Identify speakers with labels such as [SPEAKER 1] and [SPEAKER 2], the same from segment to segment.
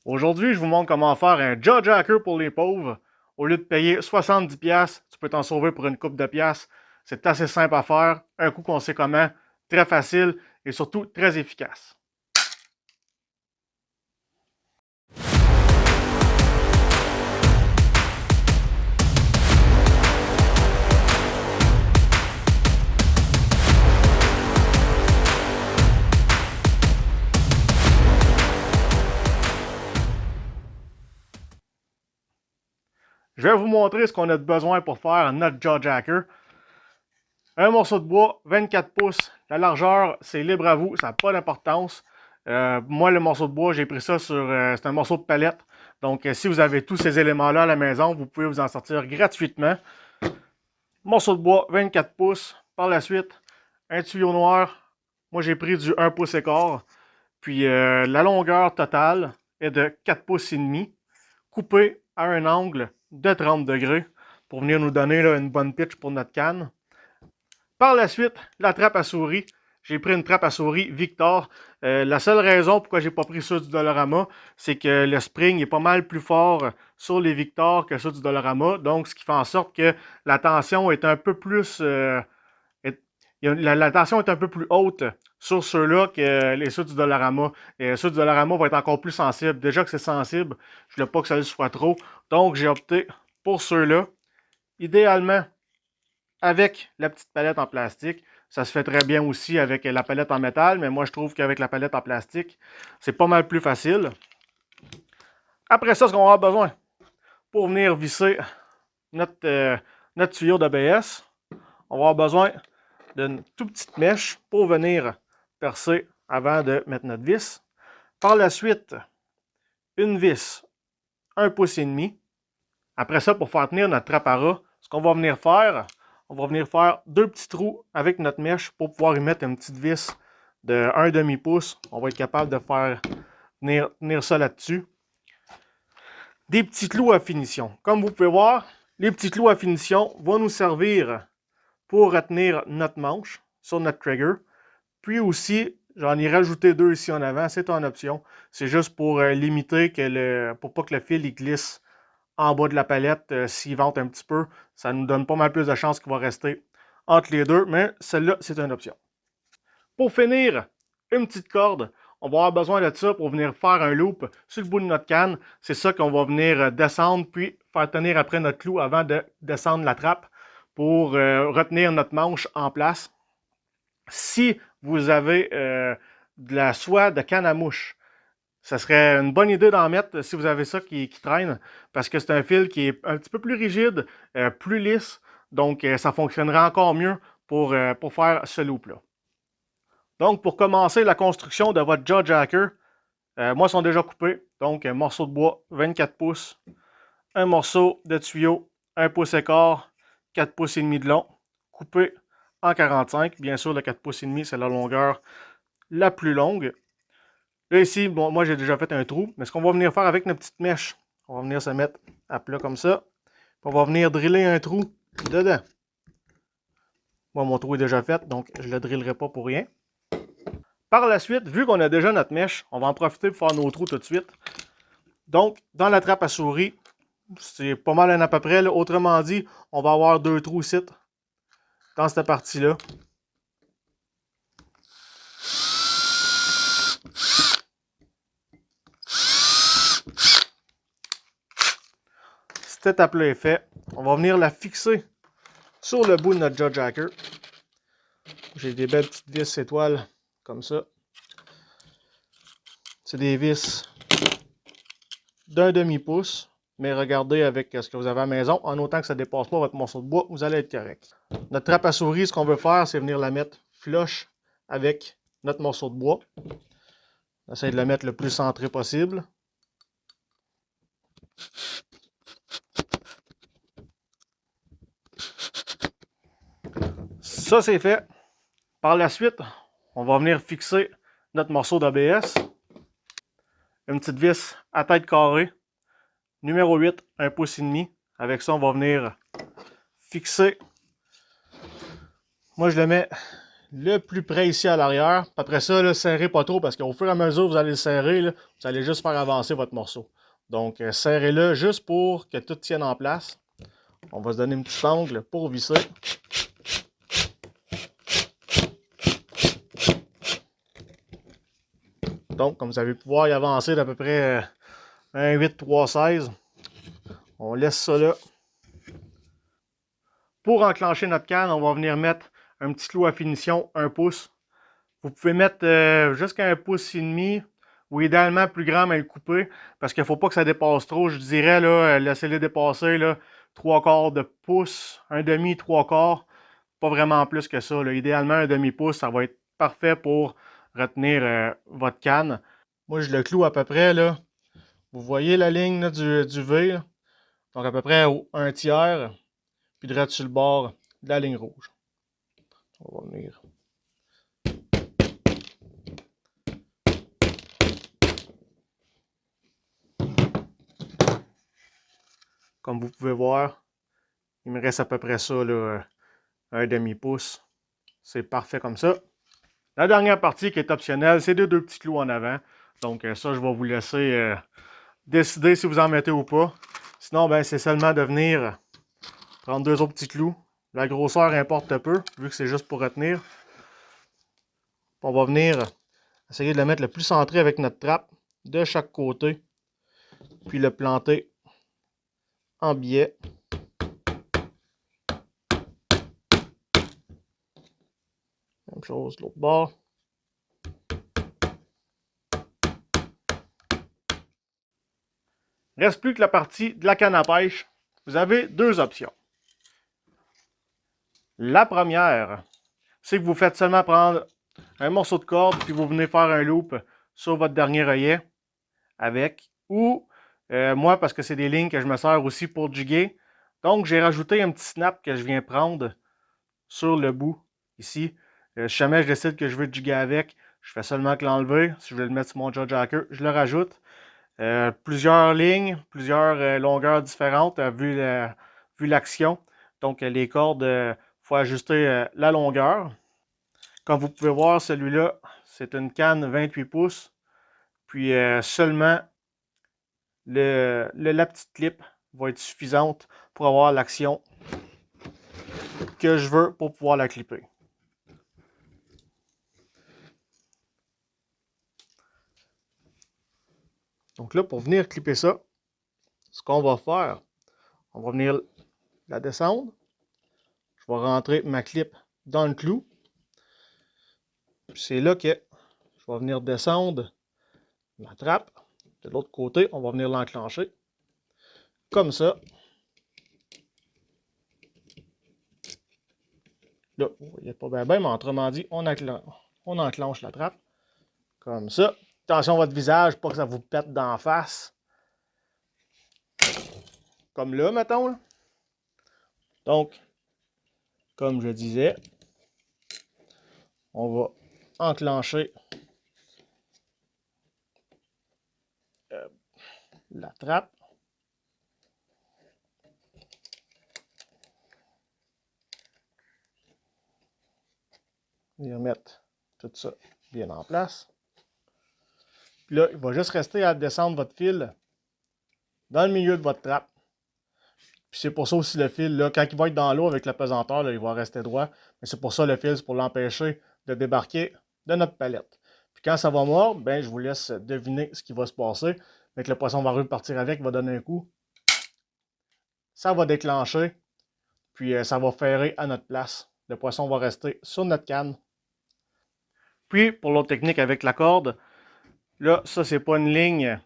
[SPEAKER 1] Aujourd'hui, je vous montre comment faire un jaw jacker pour les pauvres. Au lieu de payer 70$, tu peux t'en sauver pour une coupe de piastres. C'est assez simple à faire, un coup qu'on sait comment, très facile et surtout très efficace. Je vais vous montrer ce qu'on a besoin pour faire notre jaw jacker. Un morceau de bois, 24 pouces. La largeur, c'est libre à vous, ça n'a pas d'importance. Moi, le morceau de bois, j'ai pris ça sur... c'est un morceau de palette. Donc, si vous avez tous ces éléments-là à la maison, vous pouvez vous en sortir gratuitement. Morceau de bois, 24 pouces. Par la suite, un tuyau noir. Moi, j'ai pris du 1 pouce et quart. Puis, la longueur totale est de 4 pouces et demi, coupé à un angle de 30 degrés pour venir nous donner là, une bonne pitch pour notre canne. Par la suite, la trappe à souris. J'ai pris une trappe à souris Victor. La seule raison pourquoi j'ai pas pris ceux du Dollarama, c'est que le spring est pas mal plus fort sur les Victor que ceux du Dollarama. Donc, ce qui fait en sorte que la tension est un peu plus... la tension est un peu plus haute sur ceux-là que les ceux du Dollarama. Et ceux du Dollarama vont être encore plus sensibles. Déjà que c'est sensible, je ne voulais pas que ça le soit trop. Donc, j'ai opté pour ceux-là. Idéalement, avec la petite palette en plastique. Ça se fait très bien aussi avec la palette en métal, mais moi je trouve qu'avec la palette en plastique, c'est pas mal plus facile. Après ça, ce qu'on va avoir besoin pour venir visser notre tuyau d'ABS, on va avoir besoin d'une toute petite mèche pour venir percer avant de mettre notre vis. Par la suite, une vis 1 pouce et demi. Après ça, pour faire tenir notre trappe à ras, ce qu'on va venir faire, on va venir faire deux petits trous avec notre mèche pour pouvoir y mettre une petite vis de 1 demi-pouce. On va être capable de faire tenir ça là-dessus. Des petits clous à finition. Comme vous pouvez voir, les petits clous à finition vont nous servir pour retenir notre manche sur notre trigger. Puis aussi, j'en ai rajouté deux ici en avant, c'est en option. C'est juste pour limiter pour pas que le fil il glisse en bas de la palette s'il vente un petit peu. Ça nous donne pas mal plus de chances qu'il va rester entre les deux, mais celle-là, c'est une option. Pour finir, une petite corde. On va avoir besoin de ça pour venir faire un loop sur le bout de notre canne. C'est ça qu'on va venir descendre, puis faire tenir après notre clou avant de descendre la trappe pour retenir notre manche en place. Si vous avez de la soie de canne à mouche, ça serait une bonne idée d'en mettre si vous avez ça qui traîne, parce que c'est un fil qui est un petit peu plus rigide, plus lisse, donc ça fonctionnerait encore mieux pour faire ce loop-là. Donc, pour commencer la construction de votre jaw jacker, moi, ils sont déjà coupés. Donc, un morceau de bois, 24 pouces, un morceau de tuyau, 1 pouce et quart, 4 pouces et demi de long, coupé en 45. Bien sûr, le 4 pouces et demi, c'est la longueur la plus longue. Là, ici, bon, moi, j'ai déjà fait un trou, mais ce qu'on va venir faire avec notre petite mèche, on va venir se mettre à plat comme ça. On va venir driller un trou dedans. Moi, mon trou est déjà fait, donc je ne le drillerai pas pour rien. Par la suite, vu qu'on a déjà notre mèche, on va en profiter pour faire nos trous tout de suite. Donc, dans la trappe à souris, c'est pas mal à peu près. Là. Autrement dit, on va avoir deux trous ici, dans cette partie-là. Cette étape-là est faite. On va venir la fixer sur le bout de notre jaw jacker. J'ai des belles petites vis étoiles, comme ça. C'est des vis d'un demi-pouce. Mais regardez avec ce que vous avez à la maison, en autant que ça ne dépasse pas votre morceau de bois, vous allez être correct. Notre trappe à souris, ce qu'on veut faire, c'est venir la mettre flush avec notre morceau de bois. On essaie de la mettre le plus centré possible. Ça, c'est fait. Par la suite, on va venir fixer notre morceau d'ABS. Une petite vis à tête carrée. Numéro 8, 1 pouce et demi. Avec ça, on va venir fixer. Moi, je le mets le plus près ici à l'arrière. Après ça, là, serrez pas trop parce qu'au fur et à mesure que vous allez le serrer, là, vous allez juste faire avancer votre morceau. Donc, serrez-le juste pour que tout tienne en place. On va se donner une petite angle pour visser. Donc, comme vous allez pouvoir y avancer d'à peu près 1, 8, 3, 16. On laisse ça là. Pour enclencher notre canne, on va venir mettre un petit clou à finition, 1 pouce. Vous pouvez mettre jusqu'à 1 pouce et demi, ou idéalement plus grand, mais le couper, parce qu'il ne faut pas que ça dépasse trop. Je dirais, là, laissez-les dépasser, là, 3/4 de pouce, un demi, 3/4, pas vraiment plus que ça. Là. Idéalement, un demi-pouce, ça va être parfait pour retenir votre canne. Moi, je le cloue à peu près, là. Vous voyez la ligne là, du V, là? Donc à peu près au 1/3, puis direct sur le bord de la ligne rouge. On va venir. Comme vous pouvez voir, il me reste à peu près ça, là, un demi-pouce. C'est parfait comme ça. La dernière partie qui est optionnelle, c'est deux petits clous en avant. Donc ça, je vais vous laisser décider si vous en mettez ou pas. Sinon, ben, c'est seulement de venir prendre 2 autres petits clous. La grosseur importe peu, vu que c'est juste pour retenir. On va venir essayer de le mettre le plus centré avec notre trappe de chaque côté, puis le planter en biais. Même chose de l'autre bord. Il ne reste plus que la partie de la canne à pêche. Vous avez 2 options. La première, c'est que vous faites seulement prendre un morceau de corde, puis vous venez faire un loop sur votre dernier œillet avec. Ou, moi, parce que c'est des lignes que je me sers aussi pour jiguer, donc j'ai rajouté un petit snap que je viens prendre sur le bout, ici. Si jamais je décide que je veux jiguer avec, je fais seulement que l'enlever. Si je veux le mettre sur mon jaw jacker, je le rajoute. Plusieurs lignes, plusieurs longueurs différentes vu l'action. Donc les cordes, il faut ajuster la longueur. Comme vous pouvez voir, celui-là, c'est une canne 28 pouces. Puis seulement la petite clip va être suffisante pour avoir l'action que je veux pour pouvoir la clipper. Donc là, pour venir clipper ça, ce qu'on va faire, on va venir la descendre. Je vais rentrer ma clip dans le clou. C'est là que je vais venir descendre ma trappe. De l'autre côté, on va venir l'enclencher. Comme ça. Là, vous voyez pas bien, mais autrement dit, on enclenche la trappe. Comme ça. Attention à votre visage, pas que ça vous pète d'en face. Comme là, mettons. Là. Donc, comme je disais, on va enclencher la trappe. Et remettre tout ça bien en place. Puis là, il va juste rester à descendre votre fil dans le milieu de votre trappe. Puis c'est pour ça aussi le fil, là, quand il va être dans l'eau avec la pesanteur, là, il va rester droit. Mais c'est pour ça le fil, c'est pour l'empêcher de débarquer de notre palette. Puis quand ça va mordre, ben, je vous laisse deviner ce qui va se passer. Mais que le poisson va repartir avec, il va donner un coup. Ça va déclencher. Puis ça va ferrer à notre place. Le poisson va rester sur notre canne. Puis pour l'autre technique avec la corde, là, ça, c'est pas une ligne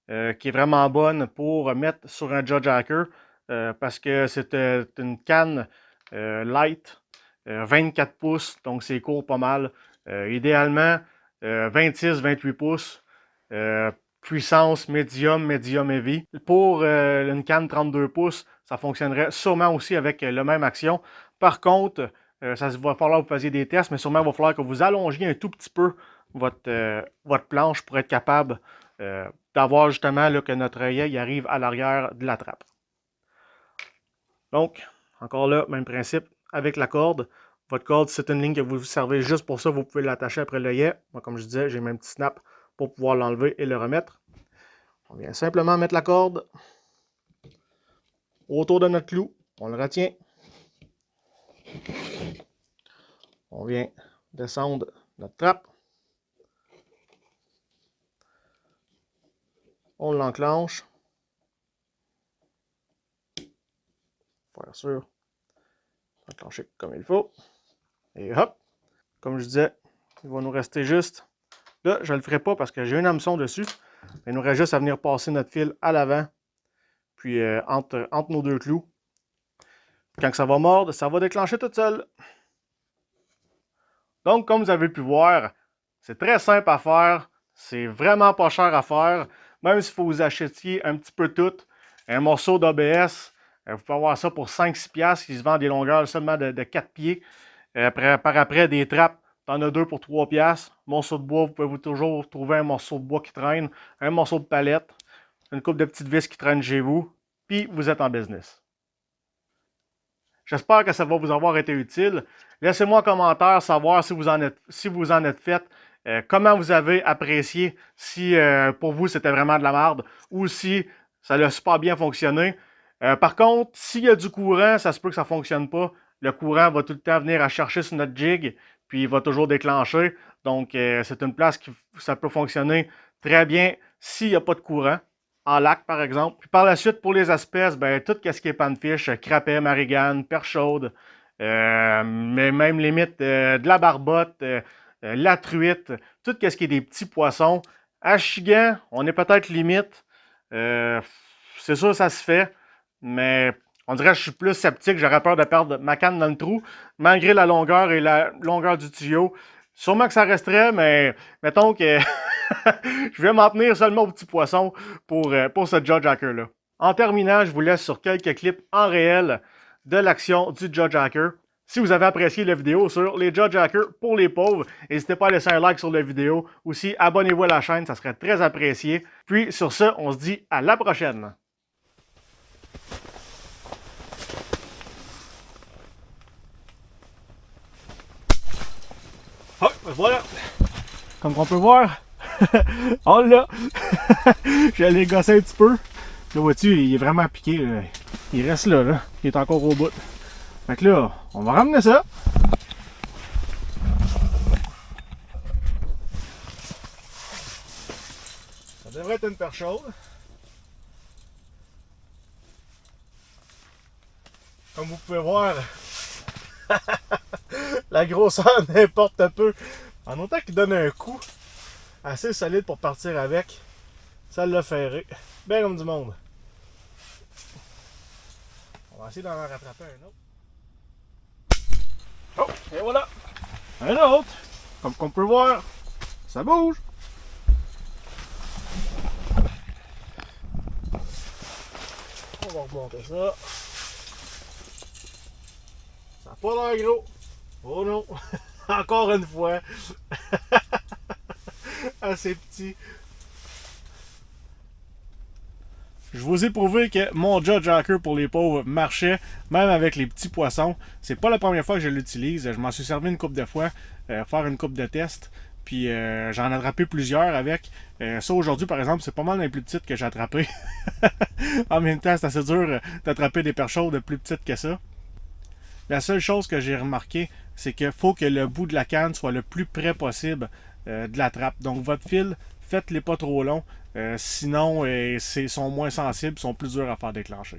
[SPEAKER 1] qui est vraiment bonne pour mettre sur un jaw jacker parce que c'est une canne light, 24 pouces, donc c'est court pas mal. Idéalement, 26-28 pouces, puissance médium heavy. Pour une canne 32 pouces, ça fonctionnerait sûrement aussi avec la même action. Par contre, ça va falloir que vous fassiez des tests, mais sûrement il va falloir que vous allongiez un tout petit peu votre planche pour être capable d'avoir justement là, que notre œillet arrive à l'arrière de la trappe. Donc, encore là, même principe avec la corde. Votre corde, si c'est une ligne que vous servez juste pour ça, vous pouvez l'attacher après l'œillet. Moi, comme je disais, j'ai même petit snap pour pouvoir l'enlever et le remettre. On vient simplement mettre la corde autour de notre clou. On le retient. On vient descendre notre trappe. On l'enclenche. Faire sûr. Enclencher comme il faut. Et hop. Comme je disais, il va nous rester juste. Là, je ne le ferai pas parce que j'ai un hameçon dessus. Il nous reste juste à venir passer notre fil à l'avant. Puis entre nos deux clous. Quand ça va mordre, ça va déclencher tout seul. Donc, comme vous avez pu voir, c'est très simple à faire. C'est vraiment pas cher à faire. Même s'il faut vous achetiez un petit peu tout. Un morceau d'ABS, vous pouvez avoir ça pour 5-6$. Qui se vend des longueurs seulement de 4 pieds. Par après, des trappes, t'en as 2 pour 3$. Morceau de bois, vous pouvez toujours trouver un morceau de bois qui traîne. Un morceau de palette. Une coupe de petites vis qui traînent chez vous. Puis, vous êtes en business. J'espère que ça va vous avoir été utile. Laissez-moi en commentaire savoir si vous en êtes fait, comment vous avez apprécié, si pour vous c'était vraiment de la merde ou si ça a super bien fonctionné. Par contre, s'il y a du courant, ça se peut que ça ne fonctionne pas. Le courant va tout le temps venir à chercher sur notre jig, puis il va toujours déclencher. Donc, c'est une place qui ça peut fonctionner très bien s'il n'y a pas de courant. En lac, par exemple. Puis par la suite, pour les espèces, ben, tout ce qui est panfish, crapet, marigane, perche chaude, mais même limite de la barbotte, la truite, tout ce qui est des petits poissons. À Chigan, on est peut-être limite. C'est sûr, ça se fait, mais on dirait que je suis plus sceptique. J'aurais peur de perdre ma canne dans le trou, malgré la longueur et la longueur du tuyau. Sûrement que ça resterait, mais mettons que je vais m'en tenir seulement aux petits poissons pour ce Judge Hacker-là. En terminant, je vous laisse sur quelques clips en réel de l'action du Judge Hacker. Si vous avez apprécié la vidéo sur les Judge Hackers pour les pauvres, n'hésitez pas à laisser un like sur la vidéo. Aussi, abonnez-vous à la chaîne, ça serait très apprécié. Puis sur ce, on se dit à la prochaine. Oh, voilà. Comme on peut voir, on l'a. J'allais gosser un petit peu. Là, vois-tu, il est vraiment piqué. Là. Il reste là. Il est encore au bout. Fait que là, on va ramener ça. Ça devrait être une perche chaude. Comme vous pouvez voir, la grosseur n'importe peu. En autant qu'il donne un coup assez solide pour partir avec, ça l'a ferré. Bien comme du monde. On va essayer d'en rattraper un autre. Oh, et voilà. Un autre. Comme qu'on peut voir, ça bouge. On va remonter ça. Ça n'a pas l'air gros. Oh non. Encore une fois. Assez petit. Je vous ai prouvé que mon Judge Hacker pour les pauvres marchait, même avec les petits poissons. C'est pas la première fois que je l'utilise. Je m'en suis servi une couple de fois, faire une coupe de test. Puis j'en ai attrapé plusieurs avec. Ça aujourd'hui, par exemple, c'est pas mal les plus petites que j'ai attrapées. En même temps, c'est assez dur d'attraper des perches chaudes plus petites que ça. La seule chose que j'ai remarqué, c'est qu'il faut que le bout de la canne soit le plus près possible de la trappe. Donc votre fil, faites-les pas trop longs. Sinon, ils sont moins sensibles, sont plus durs à faire déclencher.